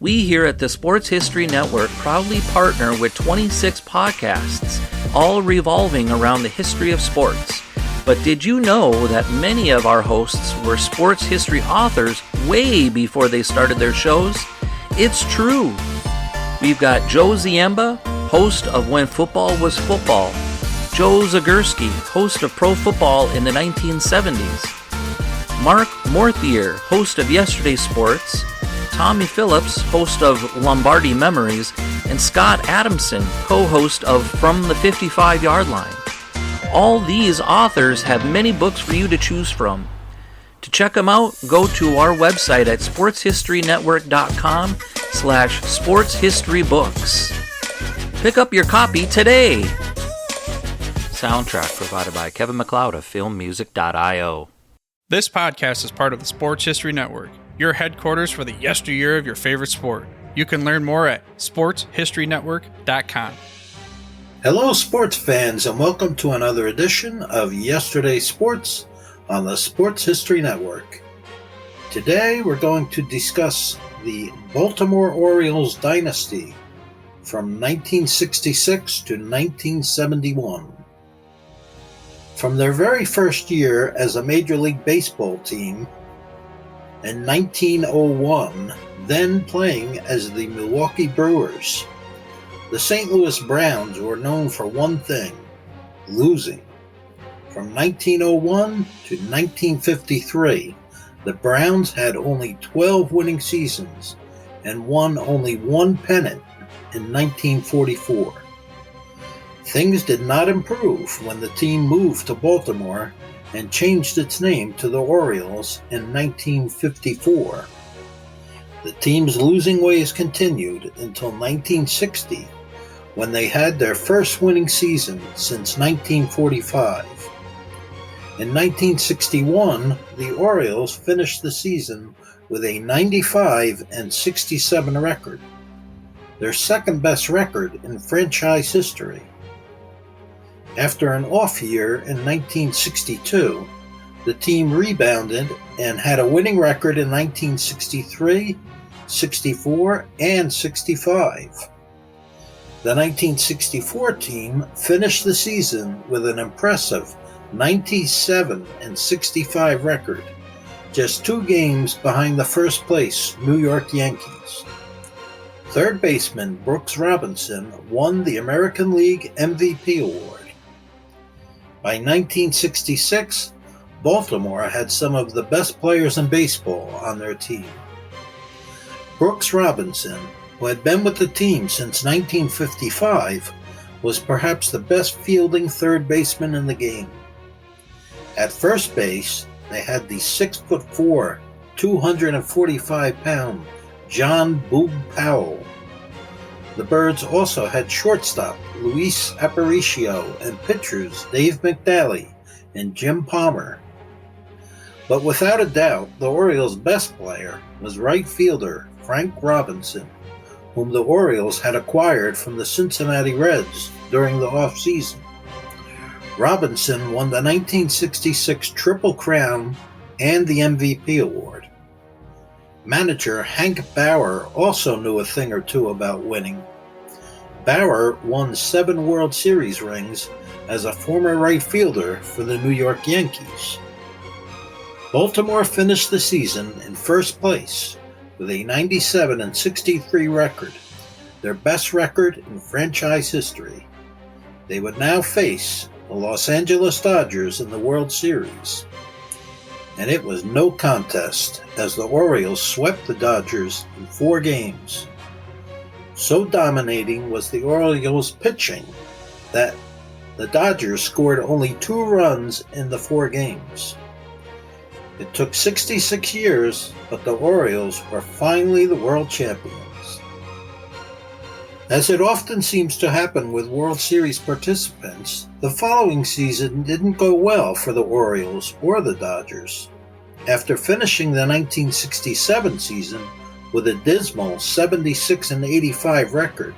We here at the Sports History Network proudly partner with 26 podcasts, all revolving around the history of sports. But did you know that many of our hosts were sports history authors way before they started their shows? It's true. We've got Joe Ziemba, host of When Football Was Football, Joe Zagurski, host of Pro Football in the 1970s, Mark Morthier, host of Yesterday's Sports, Tommy Phillips, host of Lombardi Memories, and Scott Adamson, co-host of From the 55-Yard Line. All these authors have many books for you to choose from. To check them out, go to our website at sportshistorynetwork.com/sportshistorybooks. Pick up your copy today. Soundtrack provided by Kevin MacLeod of filmmusic.io. This podcast is part of the Sports History Network, your headquarters for the yesteryear of your favorite sport. You can learn more at sportshistorynetwork.com. Hello, sports fans, and welcome to another edition of Yesterday's Sports on the Sports History Network. Today, we're going to discuss the Baltimore Orioles dynasty from 1966 to 1971. From their very first year as a Major League Baseball team in 1901, then playing as the Milwaukee Brewers, the St. Louis Browns were known for one thing: losing. From 1901 to 1953, the Browns had only 12 winning seasons and won only one pennant in 1944. Things did not improve when the team moved to Baltimore and changed its name to the Orioles in 1954. The team's losing ways continued until 1960, when they had their first winning season since 1945. In 1961, the Orioles finished the season with a 95-67 record, their second best record in franchise history. After an off year in 1962, the team rebounded and had a winning record in 1963, 64, and 65. The 1964 team finished the season with an impressive 97-65 record, just 2 games behind the first place New York Yankees. Third baseman Brooks Robinson won the American League MVP award. By 1966, Baltimore had some of the best players in baseball on their team. Brooks Robinson, who had been with the team since 1955, was perhaps the best fielding third baseman in the game. At first base, they had the 6'4", 245-pound John Boob Powell. The Birds also had shortstop Luis Aparicio and pitchers Dave McNally and Jim Palmer. But without a doubt, the Orioles' best player was right fielder Frank Robinson, whom the Orioles had acquired from the Cincinnati Reds during the offseason. Robinson won the 1966 Triple Crown and the MVP award. Manager Hank Bauer also knew a thing or two about winning. Bauer won 7 World Series rings as a former right fielder for the New York Yankees. Baltimore finished the season in first place with a 97-63 record, their best record in franchise history. They would now face the Los Angeles Dodgers in the World Series. And it was no contest as the Orioles swept the Dodgers in 4 games. So dominating was the Orioles' pitching that the Dodgers scored only 2 runs in the 4 games. It took 66 years, but the Orioles were finally the world champions. As it often seems to happen with World Series participants, the following season didn't go well for the Orioles or the Dodgers. After finishing the 1967 season with a dismal 76-85 record,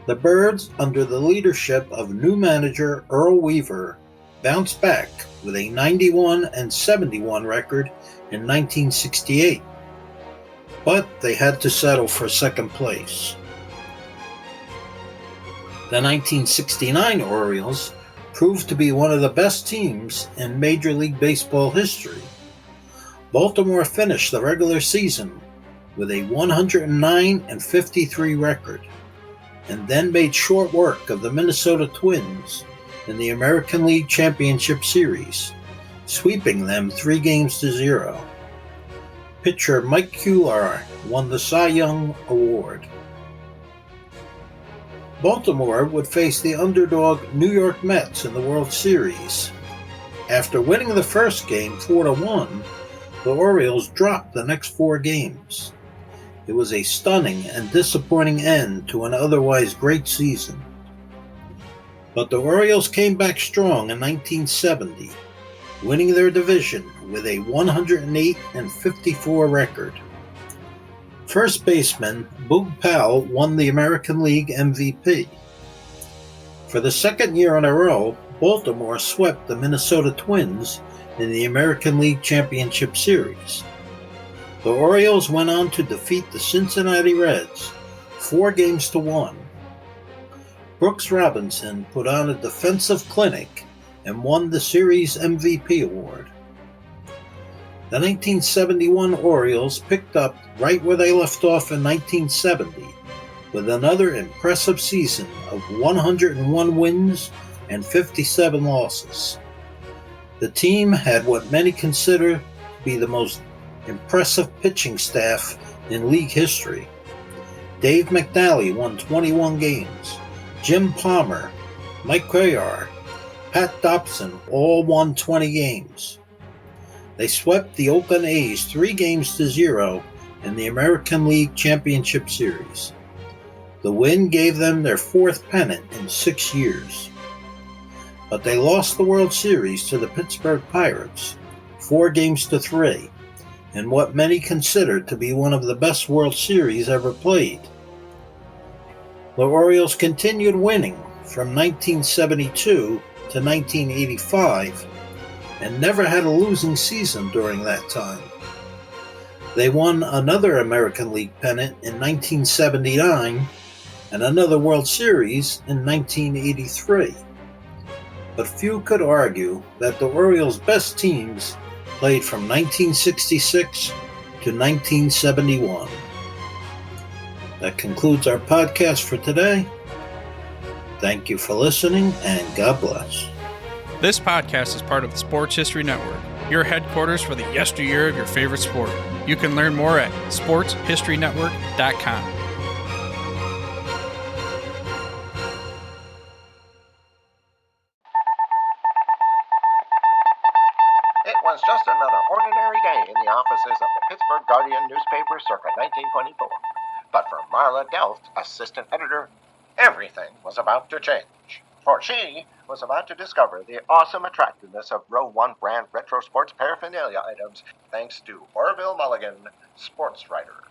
the Birds, under the leadership of new manager Earl Weaver, bounced back with a 91-71 record in 1968. but they had to settle for second place. The 1969 Orioles proved to be one of the best teams in Major League Baseball history. Baltimore finished the regular season with a 109-53 record, and then made short work of the Minnesota Twins in the American League Championship Series, sweeping them 3-0. Pitcher Mike Cuellar won the Cy Young Award. Baltimore would face the underdog New York Mets in the World Series. After winning the first game 4-1, the Orioles dropped the next 4 games. It was a stunning and disappointing end to an otherwise great season. But the Orioles came back strong in 1970, winning their division with a 108-54 record. First baseman Boog Powell won the American League MVP. For the second year in a row, Baltimore swept the Minnesota Twins in the American League Championship Series. The Orioles went on to defeat the Cincinnati Reds 4-1. Brooks Robinson put on a defensive clinic and won the series MVP award. The 1971 Orioles picked up right where they left off in 1970 with another impressive season of 101 wins and 57 losses. The team had what many consider to be the most impressive pitching staff in league history. Dave McNally won 21 games. Jim Palmer, Mike Cuellar, Pat Dobson all won 20 games. They swept the Oakland A's 3-0 in the American League Championship Series. The win gave them their 4th pennant in 6 years. But they lost the World Series to the Pittsburgh Pirates 4-3 in what many consider to be one of the best World Series ever played. The Orioles continued winning from 1972 to 1985 and never had a losing season during that time. They won another American League pennant in 1979 and another World Series in 1983. But few could argue that the Orioles' best teams played from 1966 to 1971. That concludes our podcast for today. Thank you for listening, and God bless. This podcast is part of the Sports History Network, your headquarters for the yesteryear of your favorite sport. You can learn more at sportshistorynetwork.com. It was just another ordinary day in the offices of the Pittsburgh Guardian newspaper circa 1924. But for Marla Delft, assistant editor, everything was about to change. For she was about to discover the awesome attractiveness of Row 1 brand retro sports paraphernalia items thanks to Orville Mulligan, sports writer.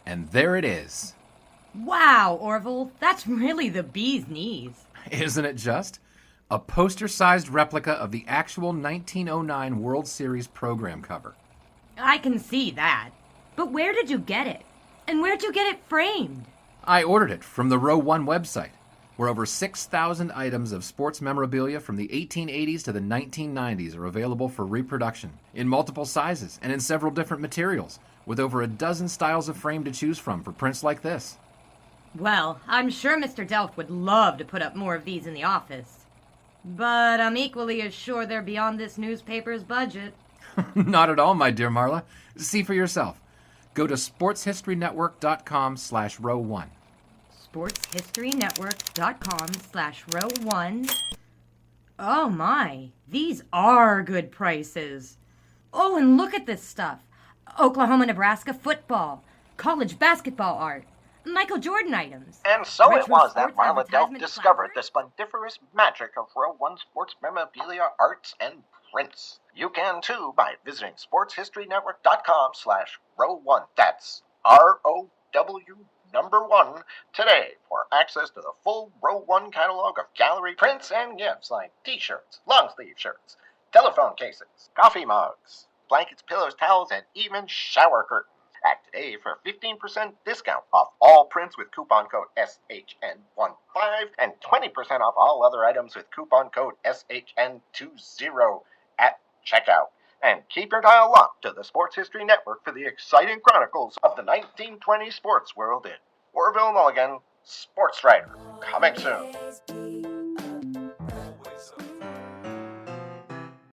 And there it is. Wow, Orville, that's really the bee's knees. Isn't it just? A poster-sized replica of the actual 1909 World Series program cover. I can see that. But where did you get it? And where'd you get it framed? I ordered it from the Row 1 website, where over 6,000 items of sports memorabilia from the 1880s to the 1990s are available for reproduction, in multiple sizes and in several different materials, with over a dozen styles of frame to choose from for prints like this. Well, I'm sure Mr. Delft would love to put up more of these in the office. But I'm equally as sure they're beyond this newspaper's budget. Not at all, my dear Marla. See for yourself. Go to sportshistorynetwork.com/row1. sportshistorynetwork.com/row1. Oh my, these are good prices. Oh, and look at this stuff. Oklahoma-Nebraska football, college basketball art, Michael Jordan items. And so it retro was that sports Marla Delft advertisement discovered the clapboards. splendiferous magic of Row 1 sports memorabilia, arts, and prints. You can too by visiting sportshistorynetwork.com/row1. That's ROW1 today for access to the full Row 1 catalog of gallery prints and gifts like t-shirts, long-sleeve shirts, telephone cases, coffee mugs, blankets, pillows, towels, and even shower curtains. Act today for a 15% discount off all prints with coupon code SHN15 and 20% off all other items with coupon code SHN20 at checkout. And keep your dial locked to the Sports History Network for the exciting chronicles of the 1920 sports world in Orville Mulligan, Sports Writer. Coming soon.